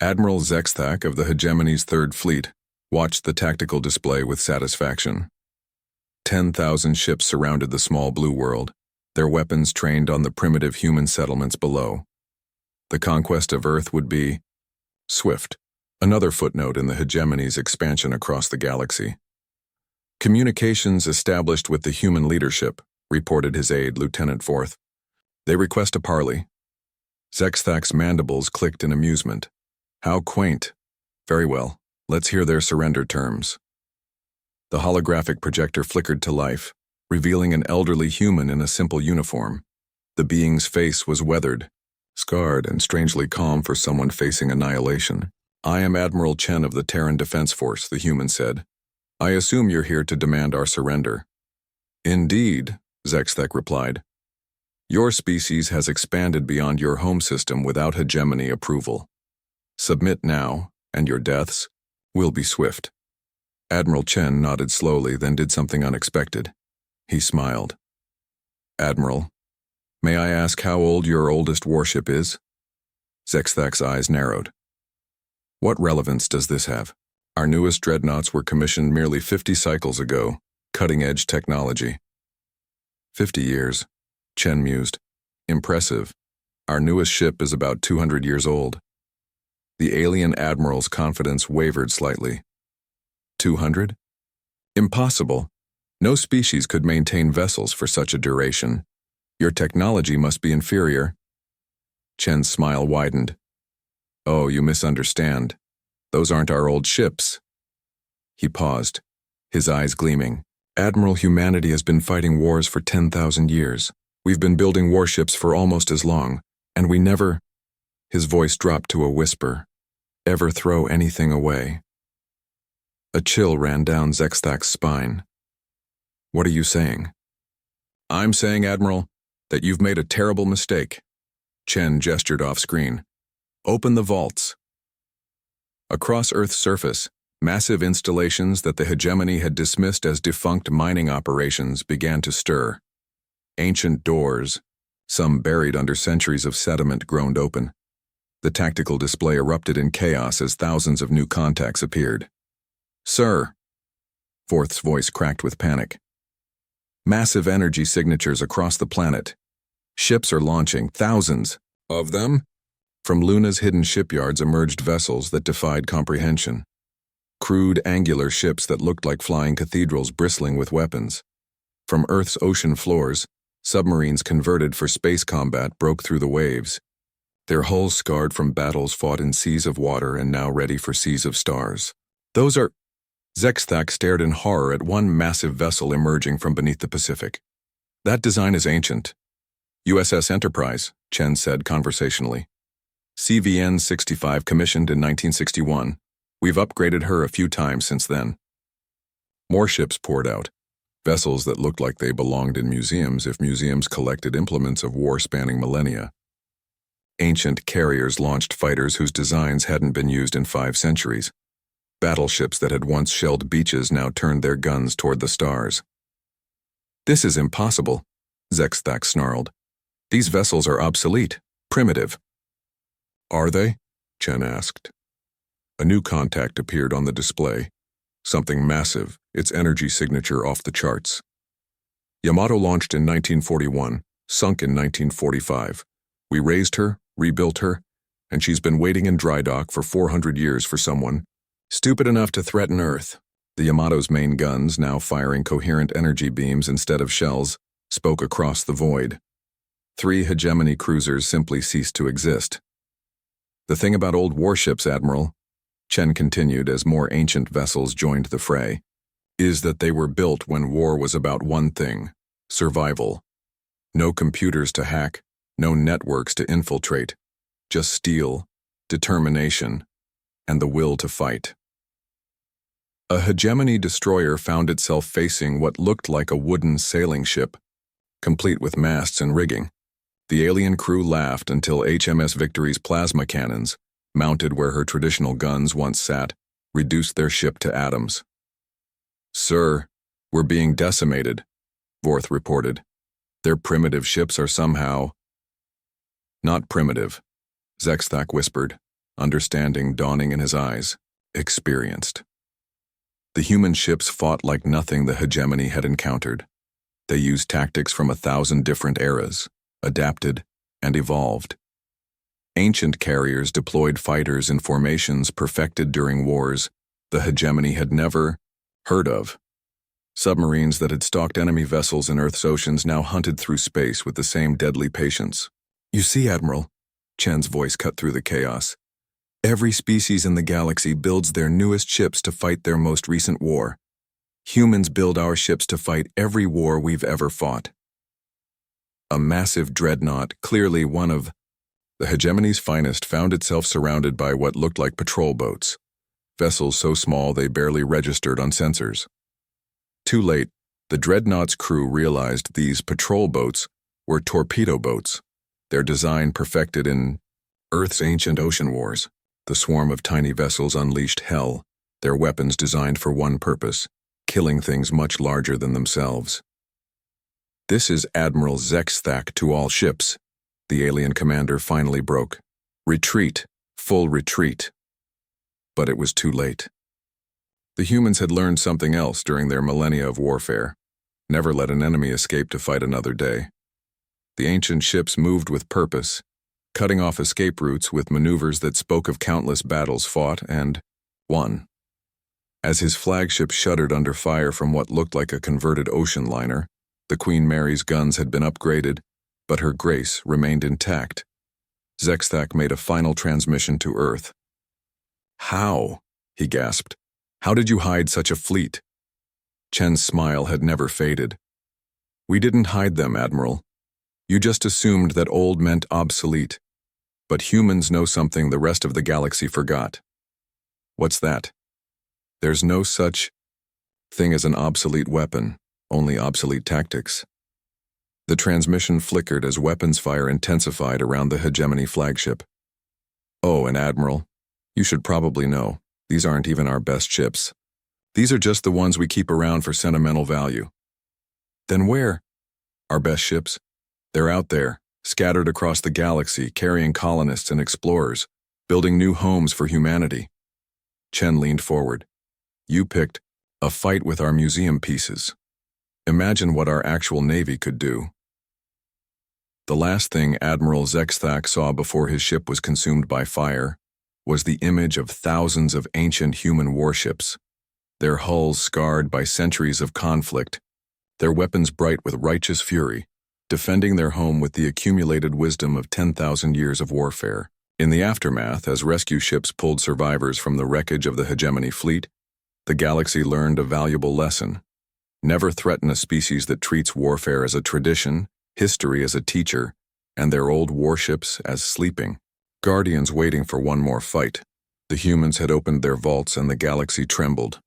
Admiral Zexthak of the Hegemony's Third Fleet watched the tactical display with satisfaction. 10,000 ships surrounded the small blue world, their weapons trained on the primitive human settlements below. The conquest of Earth would be swift, another footnote in the Hegemony's expansion across the galaxy. Communications established with the human leadership, reported his aide, Lieutenant Forth. They request a parley. Zexthak's mandibles clicked in amusement. How quaint. Very well, let's hear their surrender terms. The holographic projector flickered to life, revealing an elderly human in a simple uniform. The being's face was weathered, scarred, and strangely calm for someone facing annihilation. I am Admiral Chen of the Terran Defense Force, the human said. I assume you're here to demand our surrender. Indeed, Zexthak replied. Your species has expanded beyond your home system without hegemony approval. Submit now, and your deaths will be swift. Admiral Chen nodded slowly, then did something unexpected. He smiled. Admiral, may I ask how old your oldest warship is? Zexthak's eyes narrowed. What relevance does this have? Our newest dreadnoughts were commissioned merely 50 cycles ago, cutting-edge technology. 50 years, Chen mused. Impressive. Our newest ship is about 200 years old. The alien admiral's confidence wavered slightly. 200? Impossible. No species could maintain vessels for such a duration. Your technology must be inferior. Chen's smile widened. Oh, you misunderstand. Those aren't our old ships. He paused, his eyes gleaming. Admiral, humanity has been fighting wars for 10,000 years. We've been building warships for almost as long, and we never— His voice dropped to a whisper. Ever throw anything away. A chill ran down Zexthak's spine. What are you saying? I'm saying, Admiral, that you've made a terrible mistake. Chen gestured off-screen. Open the vaults. Across Earth's surface, massive installations that the Hegemony had dismissed as defunct mining operations began to stir. Ancient doors, some buried under centuries of sediment, groaned open. The tactical display erupted in chaos as thousands of new contacts appeared. Sir, Forth's voice cracked with panic. Massive energy signatures across the planet. Ships are launching, thousands of them. From Luna's hidden shipyards emerged vessels that defied comprehension. Crude, angular ships that looked like flying cathedrals bristling with weapons. From Earth's ocean floors, submarines converted for space combat broke through the waves. Their hulls scarred from battles fought in seas of water and now ready for seas of stars. Those are— Zexthak stared in horror at one massive vessel emerging from beneath the Pacific. That design is ancient. USS Enterprise, Chen said conversationally. CVN-65 commissioned in 1961. We've upgraded her a few times since then. More ships poured out. Vessels that looked like they belonged in museums if museums collected implements of war spanning millennia. Ancient carriers launched fighters whose designs hadn't been used in 5 centuries. Battleships that had once shelled beaches now turned their guns toward the stars. This is impossible, Zexthak snarled. These vessels are obsolete, primitive. Are they? Chen asked. A new contact appeared on the display. Something massive, its energy signature off the charts. Yamato launched in 1941, sunk in 1945. We raised her, rebuilt her, and she's been waiting in dry dock for 400 years for someone stupid enough to threaten Earth. The Yamato's main guns, now firing coherent energy beams instead of shells, spoke across the void. 3 Hegemony cruisers simply ceased to exist. The thing about old warships, Admiral, Chen continued as more ancient vessels joined the fray, is that they were built when war was about one thing: survival. No computers to hack, no networks to infiltrate, just steel, determination, and the will to fight. A Hegemony destroyer found itself facing what looked like a wooden sailing ship, complete with masts and rigging. The alien crew laughed until HMS Victory's plasma cannons, mounted where her traditional guns once sat, reduced their ship to atoms. Sir, we're being decimated, Vorth reported. Their primitive ships are somehow— Not primitive, Zexthak whispered. understanding dawning in his eyes. Experienced. The human ships fought like nothing the hegemony had encountered. They used tactics from 1,000 different eras, adapted, and evolved. Ancient carriers deployed fighters in formations perfected during wars the hegemony had never heard of. Submarines that had stalked enemy vessels in Earth's oceans now hunted through space with the same deadly patience. "You see, Admiral," Chen's voice cut through the chaos. "Every species in the galaxy builds their newest ships to fight their most recent war. Humans build our ships to fight every war we've ever fought." A massive dreadnought, clearly one of the hegemony's finest, found itself surrounded by what looked like patrol boats, vessels so small they barely registered on sensors. Too late, the dreadnought's crew realized these patrol boats were torpedo boats, their design perfected in Earth's ancient ocean wars. The swarm of tiny vessels unleashed hell, their weapons designed for one purpose: killing things much larger than themselves. "This is Admiral Zexthak to all ships," the alien commander finally broke. "Retreat, full retreat." But it was too late. The humans had learned something else during their millennia of warfare: never let an enemy escape to fight another day. The ancient ships moved with purpose, cutting off escape routes with maneuvers that spoke of countless battles fought and won. As his flagship shuddered under fire from what looked like a converted ocean liner, the Queen Mary's guns had been upgraded, but her grace remained intact. Zexthak made a final transmission to Earth. "How?" he gasped. "How did you hide such a fleet?" Chen's smile had never faded. "We didn't hide them, Admiral. You just assumed that old meant obsolete. But humans know something the rest of the galaxy forgot." "What's that?" "There's no such thing as an obsolete weapon, only obsolete tactics." The transmission flickered as weapons fire intensified around the hegemony flagship. "Oh, and Admiral, you should probably know, these aren't even our best ships. These are just the ones we keep around for sentimental value." "Then where?" "Our best ships? They're out there, scattered across the galaxy, carrying colonists and explorers, building new homes for humanity." Chen leaned forward. "You picked a fight with our museum pieces. Imagine what our actual navy could do." The last thing Admiral Zexthak saw before his ship was consumed by fire was the image of thousands of ancient human warships, their hulls scarred by centuries of conflict, their weapons bright with righteous fury, defending their home with the accumulated wisdom of 10,000 years of warfare. In the aftermath, as rescue ships pulled survivors from the wreckage of the hegemony fleet, the galaxy learned a valuable lesson: never threaten a species that treats warfare as a tradition, history as a teacher, and their old warships as sleeping guardians waiting for one more fight. The humans had opened their vaults and the galaxy trembled.